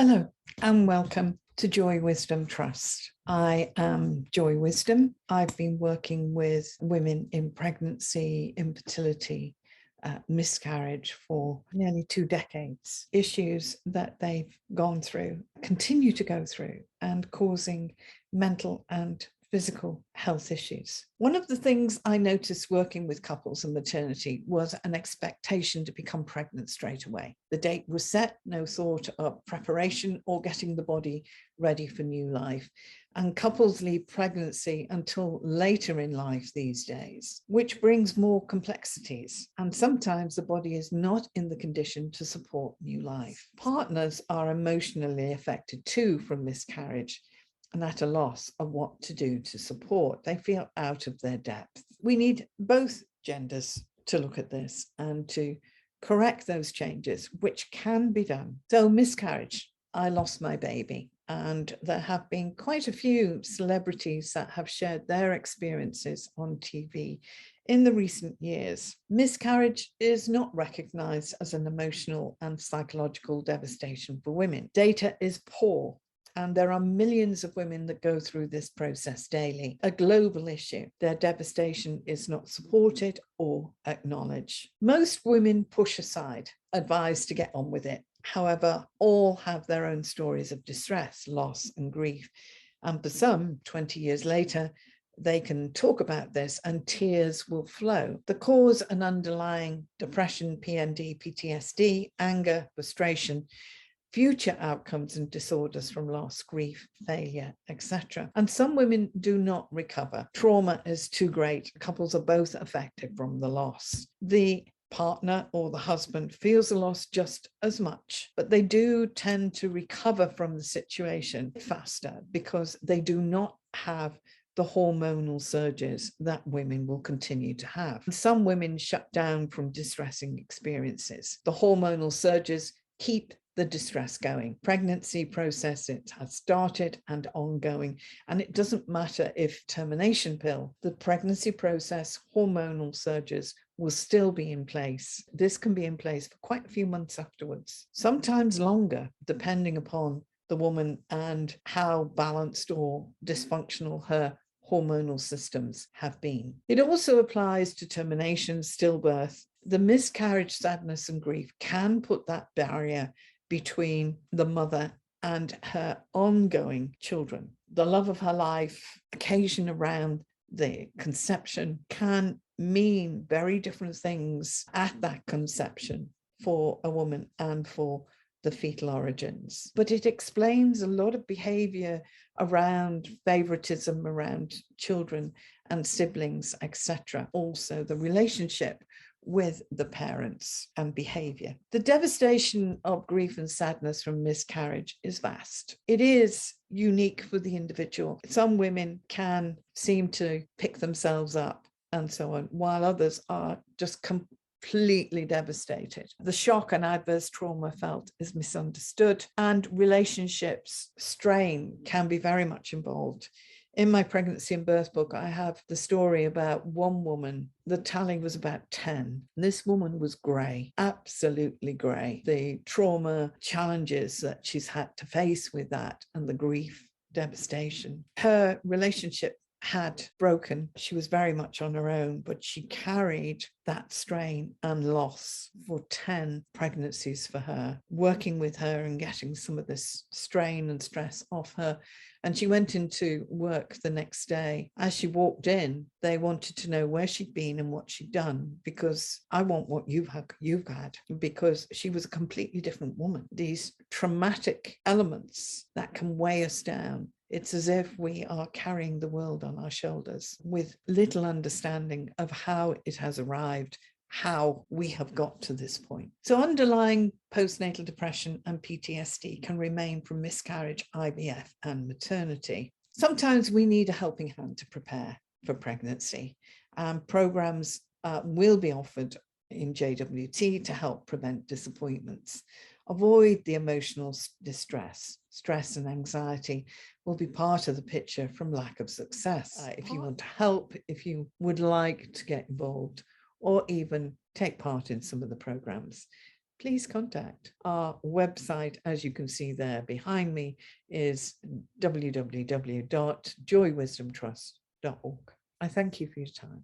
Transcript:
Hello and welcome to Joy Wisdom Trust. I am Joy Wisdom. I've been working with women in pregnancy, infertility, miscarriage for nearly 2 decades. Issues that they've gone through, continue to go through, and causing mental and physical health issues. One of the things I noticed working with couples and maternity was an expectation to become pregnant straight away. The date was set, no thought of preparation or getting the body ready for new life. And couples leave pregnancy until later in life these days, which brings more complexities. And sometimes the body is not in the condition to support new life. Partners are emotionally affected too from miscarriage and at a loss of what to do to support. They feel out of their depth. We need both genders to look at this and to correct those changes, which can be done. So miscarriage, I lost my baby. And there have been quite a few celebrities that have shared their experiences on TV in the recent years. Miscarriage is not recognized as an emotional and psychological devastation for women. Data is poor, and there are millions of women that go through this process daily. A global issue. Their devastation is not supported or acknowledged. Most women push aside, advised to get on with it. However, all have their own stories of distress, loss, and grief. And for some, 20 years later, they can talk about this and tears will flow. The cause and underlying depression, PND, PTSD, anger, frustration, future outcomes and disorders from loss, grief, failure, etc. And some women do not recover. Trauma is too great. Couples are both affected from the loss. The partner or the husband feels the loss just as much, but they do tend to recover from the situation faster because they do not have the hormonal surges that women will continue to have. Some women shut down from distressing experiences. The hormonal surges keep the distress going. Pregnancy process, it has started and ongoing, and it doesn't matter if termination pill, the pregnancy process, hormonal surges will still be in place. This can be in place for quite a few months afterwards, sometimes longer, depending upon the woman and how balanced or dysfunctional her hormonal systems have been. It also applies to termination, stillbirth. The miscarriage, sadness, and grief can put that barrier between the mother and her ongoing children. The love of her life, occasion around the conception, can mean very different things at that conception for a woman and for the fetal origins. But it explains a lot of behavior around favoritism around children and siblings, etc. Also the relationship with the parents and behavior. The devastation of grief and sadness from miscarriage is vast. It is unique for the individual. Some women can seem to pick themselves up and so on, while others are just completely devastated. The shock and adverse trauma felt is misunderstood, and relationships strain can be very much involved. In my pregnancy and birth book, I have the story about one woman. The tally was about 10. This woman was grey, absolutely grey. The trauma challenges that she's had to face with that and the grief, devastation. Her relationship had broken. She was very much on her own, but she carried that strain and loss for 10 pregnancies for her, working with her and getting some of this strain and stress off her. And she went into work the next day. As she walked in, they wanted to know where she'd been and what she'd done, because I want what you've had, because she was a completely different woman. These traumatic elements that can weigh us down. It's as if we are carrying the world on our shoulders with little understanding of how it has arrived, how we have got to this point. So underlying postnatal depression and PTSD can remain from miscarriage, IVF, and maternity. Sometimes we need a helping hand to prepare for pregnancy. Programs will be offered in JWT to help prevent disappointments. Avoid the emotional distress. Stress and anxiety will be part of the picture from lack of success. If you want to help, if you would like to get involved, or even take part in some of the programs, please contact. Our website, as you can see there behind me, is www.joywisdomtrust.org. I thank you for your time.